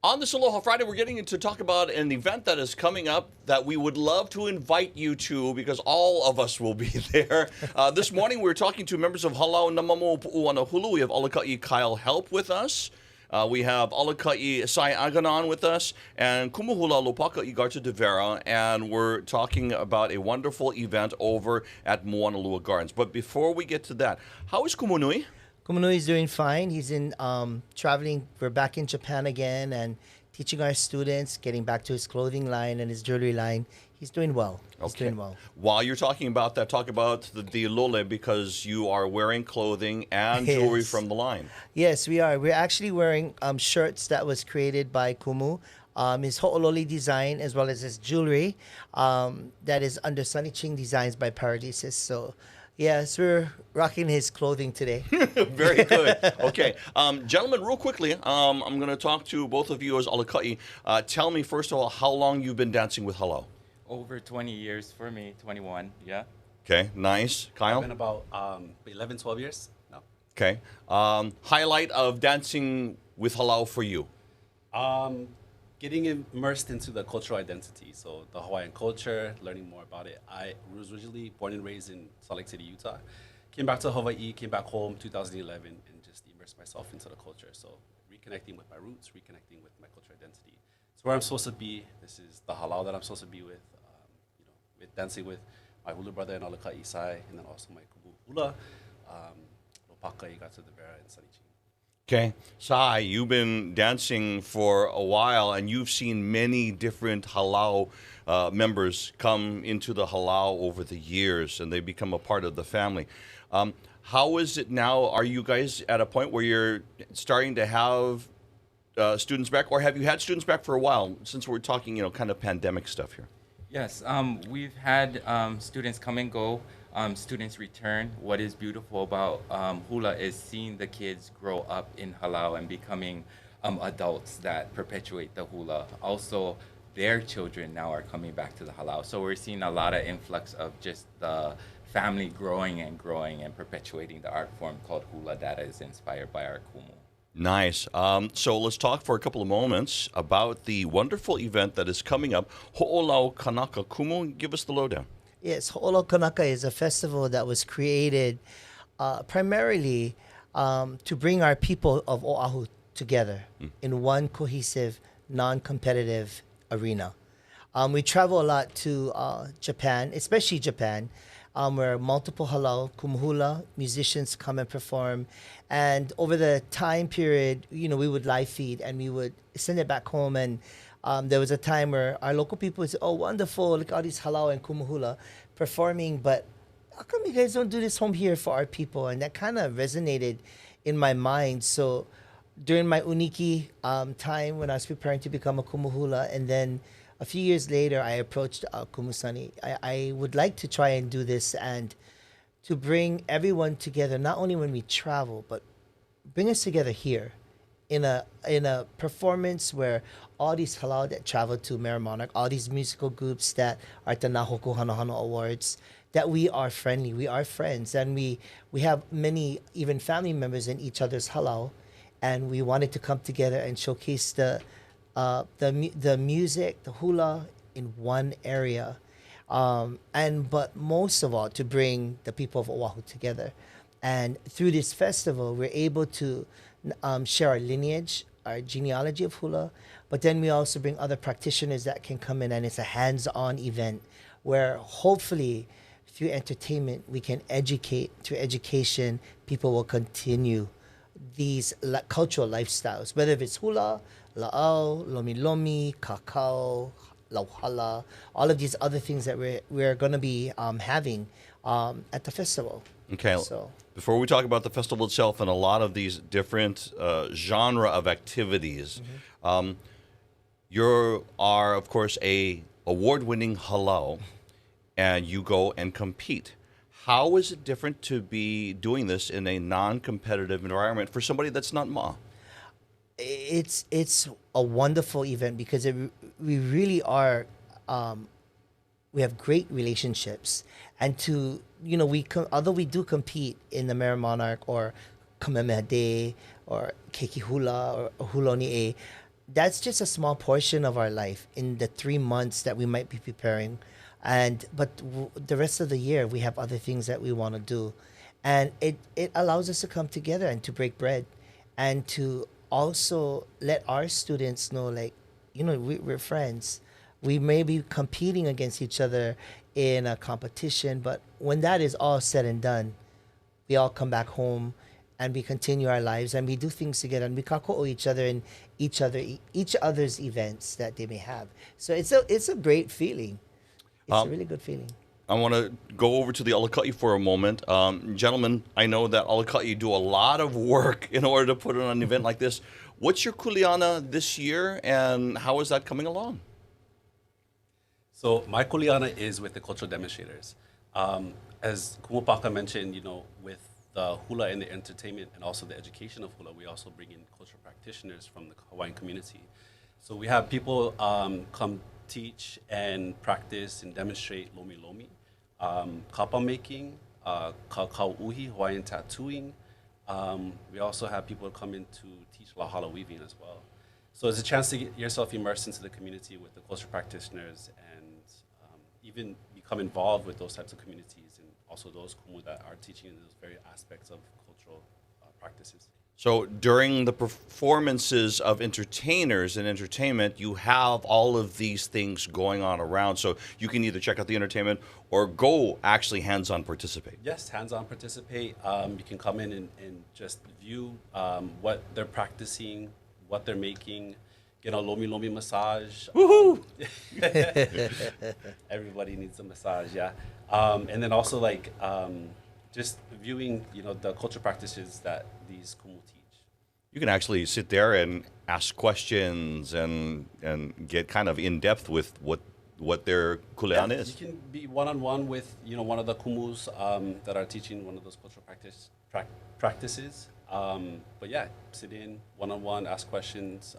On this Aloha Friday, we're getting to talk about an event that is coming up that we would love to invite you to because all of us will be there. This morning, we're talking to members of Hālau Nā Mamo Puʻuanahule. We have Alaka'i Kyle Help with us. We have Alaka'i Sai Aganon with us and Kumu Hula Lopaka Igarta-De Vera, and we're talking about a wonderful event over at Moanalua Gardens. But before we get to that, how is Kumunui? Kumunui is doing fine. He's in traveling. We're back in Japan again and teaching our students, getting back to his clothing line and his jewelry line. He's doing well. He's doing well. While you're talking about that, talk about the lole, because you are wearing clothing and jewelry from the line. Yes, we are. We're actually wearing shirts that was created by Kumu. His ho'ololi design as well as his jewelry that is under Sonny Ching Designs by Paradises. So yes, we're rocking his clothing today. Very good. Okay. Gentlemen, real quickly, I'm going to talk to both of you as Alaka'i. Tell me, first of all, how long you've been dancing with Halau? Over 20 years for me, 21, yeah. Okay, nice. Kyle? It's been about 11, 12 years now. Okay. Highlight of dancing with Halau for you? Getting immersed into the cultural identity. So the Hawaiian culture, learning more about it. I was originally born and raised in Salt Lake City, Utah. Came back to Hawaii, came back home 2011 and just immersed myself into the culture. So reconnecting with my roots, reconnecting with my cultural identity. It's where I'm supposed to be. This is the Halau that I'm supposed to be with, with dancing with my hula brother and Alaka'i Sai, and then also my Kumu Hula, Lopaka Igarta-De Vera, and Sonny. Okay. Sai, you've been dancing for a while, and you've seen many different Halau members come into the Halau over the years, and they become a part of the family. How is it now? Are you guys at a point where you're starting to have students back, or have you had students back for a while, since we're talking, kind of pandemic stuff here? Yes, we've had students come and go. Students return. What is beautiful about hula is seeing the kids grow up in Halau and becoming adults that perpetuate the hula. Also, their children now are coming back to the Halau. So we're seeing a lot of influx of just the family growing and perpetuating the art form called hula that is inspired by our kumu. Nice. So let's talk for a couple of moments about the wonderful event that is coming up. Hoʻolau Kanaka. Kumu, give us the lowdown. Yes, Hoʻolau Kanaka is a festival that was created primarily to bring our people of Oʻahu together in one cohesive, non-competitive arena. We travel a lot to Japan, especially Japan, where multiple Halau, Kumu Hula musicians come and perform. And over the time period, we would live feed and we would send it back home. And there was a time where our local people would say, oh, wonderful, look at all these Halau and Kumu Hula performing, but how come you guys don't do this home here for our people? And that kind of resonated in my mind. So during my Uniki time when I was preparing to become a Kumu Hula, and then a few years later, I approached Kumu Sonny. I would like to try and do this and to bring everyone together, not only when we travel, but bring us together here in a performance where all these Halau that travel to Mare Monarch, all these musical groups that are at the Nahoku Hanohano Awards, that we are friendly, we are friends, and we have many even family members in each other's Halau, and we wanted to come together and showcase the music, the hula in one area, but most of all to bring the people of Oahu together. And through this festival, we're able to share our lineage, our genealogy of hula, but then we also bring other practitioners that can come in, and it's a hands-on event where hopefully through entertainment we can educate. Through education, people will continue these cultural lifestyles, whether it's hula, la'au, lomi lomi, kakao, lauhala, all of these other things that we're going to be having at the festival. Okay, so before we talk about the festival itself and a lot of these different genre of activities, you are, of course, a award-winning Halau, and you go and compete. How is it different to be doing this in a non-competitive environment for somebody that's not Ma? It's a wonderful event because we really are we have great relationships, and although we do compete in the Mare Monarch or Kamehameha Day or Keiki Hula or Huloni'e, that's just a small portion of our life in the 3 months that we might be preparing. The rest of the year, we have other things that we want to do. And it allows us to come together and to break bread and to also let our students know, like, we're friends. We may be competing against each other in a competition, but when that is all said and done, we all come back home and we continue our lives and we do things together and we kako'o each other in each other's events that they may have. So it's a great feeling. It's a really good feeling. I want to go over to the Alaka'i for a moment. Gentlemen, I know that Alaka'i do a lot of work in order to put on an event like this. What's your kuleana this year, and how is that coming along? So my kuleana is with the cultural demonstrators. As Kumupaka mentioned, with the hula and the entertainment and also the education of hula, we also bring in cultural practitioners from the Hawaiian community. So we have people come teach and practice and demonstrate lomi lomi, kapa making, kakau uhi, Hawaiian tattooing. We also have people come in to teach lahala weaving as well. So it's a chance to get yourself immersed into the community with the cultural practitioners and even become involved with those types of communities and also those kumu that are teaching in those very aspects of cultural practices. So during the performances of entertainers and entertainment, you have all of these things going on around. So you can either check out the entertainment or go actually hands-on participate. Yes, hands-on participate. You can come in and just view what they're practicing, what they're making, get a lomi lomi massage. Woohoo! Everybody needs a massage, yeah. And then also just viewing, the cultural practices that these kumu teach. You can actually sit there and ask questions and get kind of in depth with what their kuleana is. You can be one-on-one with one of the kumus that are teaching one of those cultural practices. But yeah, sit in one-on-one, ask questions,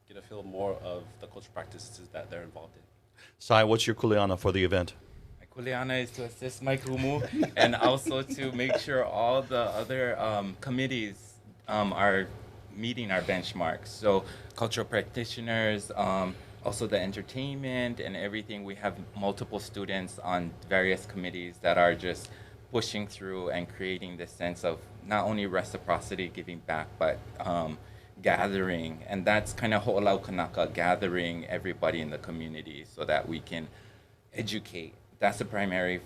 get a feel more of the cultural practices that they're involved in. Sai, what's your kuleana for the event? Kuleana is to assist my kumu and also to make sure all the other committees are meeting our benchmarks. So cultural practitioners, also the entertainment and everything. We have multiple students on various committees that are just pushing through and creating this sense of not only reciprocity, giving back, but gathering. And that's kind of Hoʻolau Kanaka, gathering everybody in the community so that we can educate. That's the primary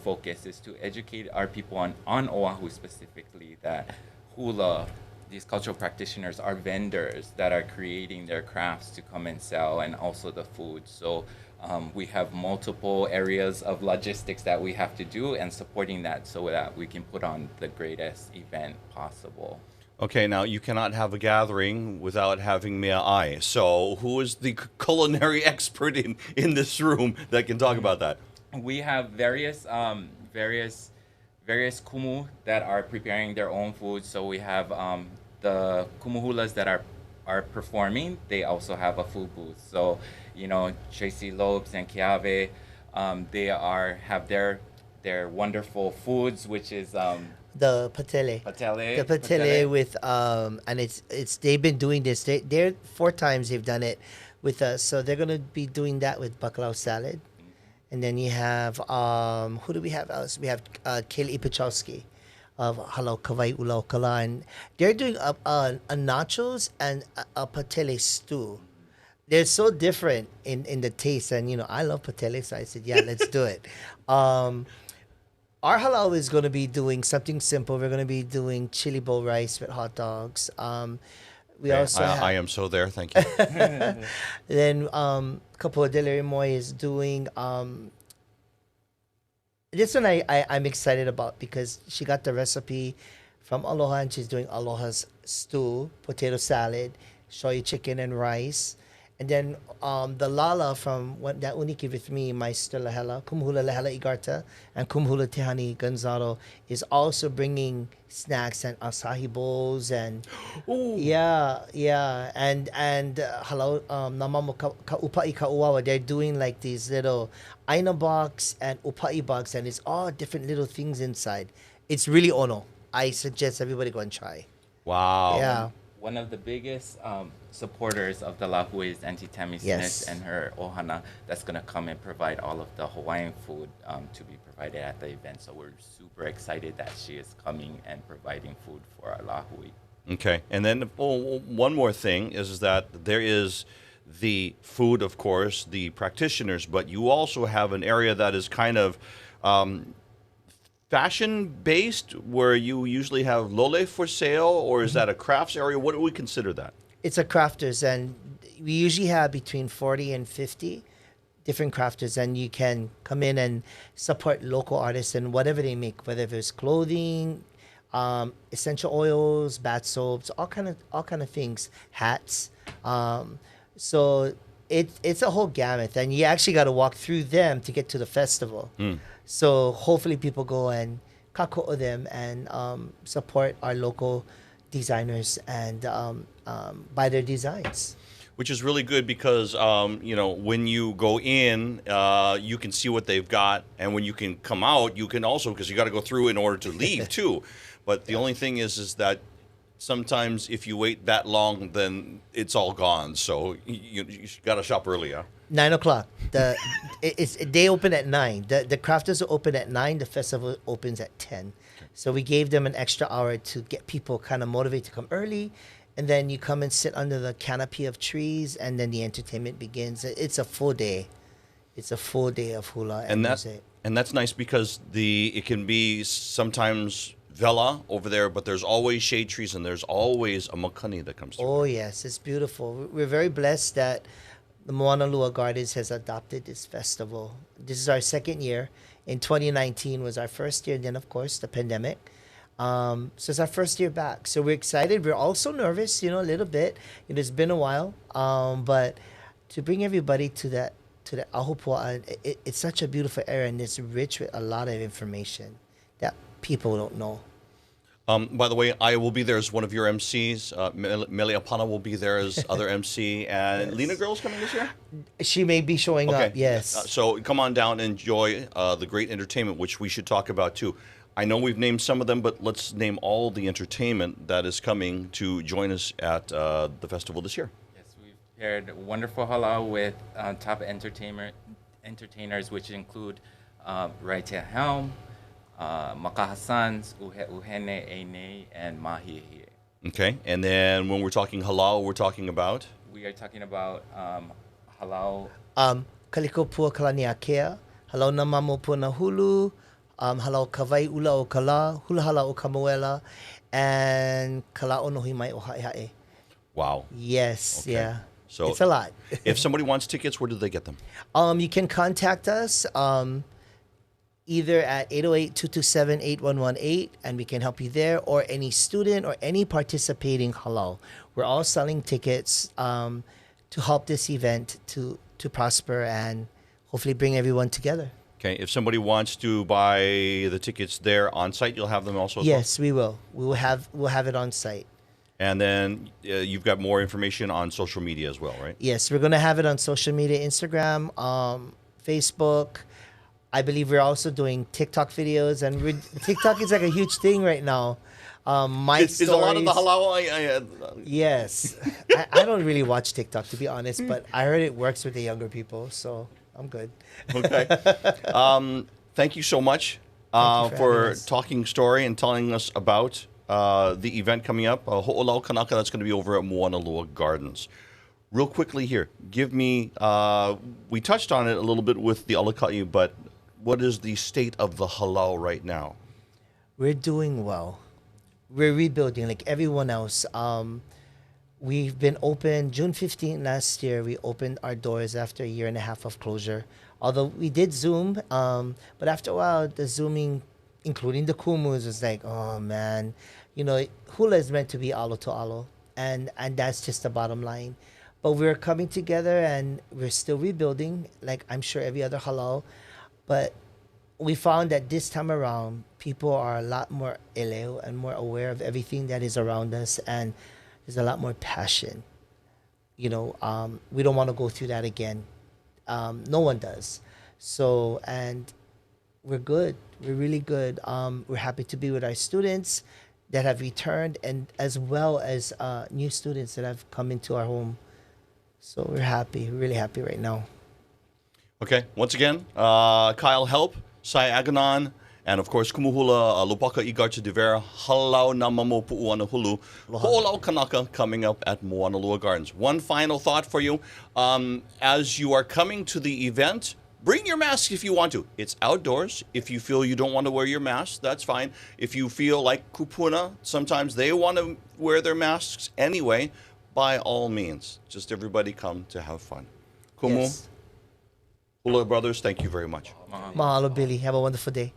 focus, is to educate our people on Oahu specifically, that hula, these cultural practitioners are vendors that are creating their crafts to come and sell, and also the food. So we have multiple areas of logistics that we have to do and supporting that so that we can put on the greatest event possible. Okay, now you cannot have a gathering without having mea ai. So who is the culinary expert in this room that can talk about that? We have various kumu that are preparing their own food. So we have the Kumu Hulas that are performing. They also have a food booth. So Tracy Lopes and Kiave, they have their wonderful foods, which is the patele. The patele with and it's they've been doing this. They're 4 times they've done it with us. So they're gonna be doing that with bacalao salad. And then you have, who do we have else? We have Kaylee Pachowski of Halau Kala, and they're doing a nachos and a patele stew. They're so different in the taste, and I love patele, so I said, yeah, let's do it. Our halau is going to be doing something simple. We're going to be doing chili bowl rice with hot dogs. We also I am so there, thank you. Then Kapoa Deliri Moy is doing this one I'm excited about because she got the recipe from Aloha and she's doing Aloha's stew, potato salad, shoyu chicken and rice. And then the Lala from that uniki with me, my sister Lahela, Kumu Hula Lehela Igarta, and Kumu Hula Tehani Gonzalo is also bringing snacks and asahi bowls and and Hālau Nā Mamo ka upa'i ka uawa. They're doing like these little aina box and upa'i box, and it's all different little things inside. It's really ono. I suggest everybody go and try. Wow. Yeah. One of the biggest supporters of the Lahui's Auntie Tammy Smith Yes. and her ohana that's going to come and provide all of the Hawaiian food to be provided at the event. So we're super excited that she is coming and providing food for our Lahui. Okay, and then one more thing is that there is the food, of course, the practitioners, but you also have an area that is kind of fashion-based, where you usually have lole for sale, or is that a crafts area? What do we consider that? It's a crafters, and we usually have between 40 and 50 different crafters, and you can come in and support local artists and whatever they make, whether it's clothing, essential oils, bath soaps, all kind of things, hats. So it's a whole gamut, and you actually got to walk through them to get to the festival. So hopefully people go and kako'o them and support our local designers and buy their designs. Which is really good because, when you go in, you can see what they've got. And when you can come out, you can also, because you got to go through in order to leave too. But the only thing is that sometimes if you wait that long, then it's all gone. So you got to shop early, huh? 9 o'clock. They open at 9. The crafters are open at 9. The festival opens at 10. So we gave them an extra hour to get people kind of motivated to come early. And then you come and sit under the canopy of trees, and then the entertainment begins. It's a full day. It's a full day of hula and music. And that's nice because it can be sometimes vela over there, but there's always shade trees and there's always a makani that comes through. Oh, yes. It's beautiful. We're very blessed that the Moana Lua Gardens has adopted this festival. This is our second year. In 2019 was our first year. Then, of course, the pandemic. So it's our first year back. So we're excited. We're also nervous, a little bit. It's been a while. But to bring everybody to the Ahupua'a, it's such a beautiful area, and it's rich with a lot of information that people don't know. By the way, I will be there as one of your MCs. Mele Apana will be there as other MC. And Yes. Lena Girl's coming this year? She may be showing up, yes. So come on down and enjoy the great entertainment, which we should talk about too. I know we've named some of them, but let's name all the entertainment that is coming to join us at the festival this year. Yes, we've paired wonderful halau with top entertainers, which include Raitea Helm, Makahasans, Uhene Eine, and Mahihie. Okay, and then when we're talking halal, we're talking about? We are talking about Halau. Kaliko Pua Kalaniakea, Hālau Nā Mamo Puʻuanahule, Halau Kawai Ula o Kala, Hula Hala o Kamoela, and Kala'o Nohi Mai o Ha'ehae. Wow. Yes, Okay. yeah. So it's a lot. If somebody wants tickets, where do they get them? You can contact us either at 808-227-8118, and we can help you there, or any student or any participating halau. We're all selling tickets to help this event to prosper and hopefully bring everyone together. Okay, if somebody wants to buy the tickets there on site, you'll have them also as Yes, we will. We'll have it on site. And then you've got more information on social media as well, right? Yes, we're going to have it on social media, Instagram, Facebook. I believe we're also doing TikTok videos, and TikTok is like a huge thing right now. My Is a lot of the stories- halal? Yes. I don't really watch TikTok, to be honest, but I heard it works with the younger people, so I'm good. Okay. Thank you so much Thank you for having us. talking story and telling us about the event coming up, Hoʻolau Kanaka, that's going to be over at Moana Lua Gardens. Real quickly here, give me, we touched on it a little bit with the alaka'i, but what is the state of the halau right now? We're doing well. We're rebuilding like everyone else. We've been open June 15th last year. We opened our doors after a year and a half of closure. Although we did Zoom, but after a while, the Zooming, including the Kumus, was like, oh man, hula is meant to be alo to alo, and that's just the bottom line. But we're coming together and we're still rebuilding, like I'm sure every other halau. But we found that this time around, people are a lot more eleo and more aware of everything that is around us, and there's a lot more passion. We don't want to go through that again. No one does. So, and we're good. We're really good. We're happy to be with our students. that have returned, and as well as new students that have come into our home. So we're happy, really happy right now. Okay, once again, Kyle Help, Sai Aganon, and of course, Kumu Hula, Lopaka Igarta-De Vera, Hālau Nā Mamo, Puʻuanahule, Hoʻolau Kanaka coming up at Moanalua Gardens. One final thought for you. As you are coming to the event, bring your mask if you want to. It's outdoors. If you feel you don't want to wear your mask, that's fine. If you feel like kupuna, sometimes they want to wear their masks anyway, by all means. Just everybody come to have fun. Kumu, Yes. Hula brothers, thank you very much. Mahalo, Billy. Have a wonderful day.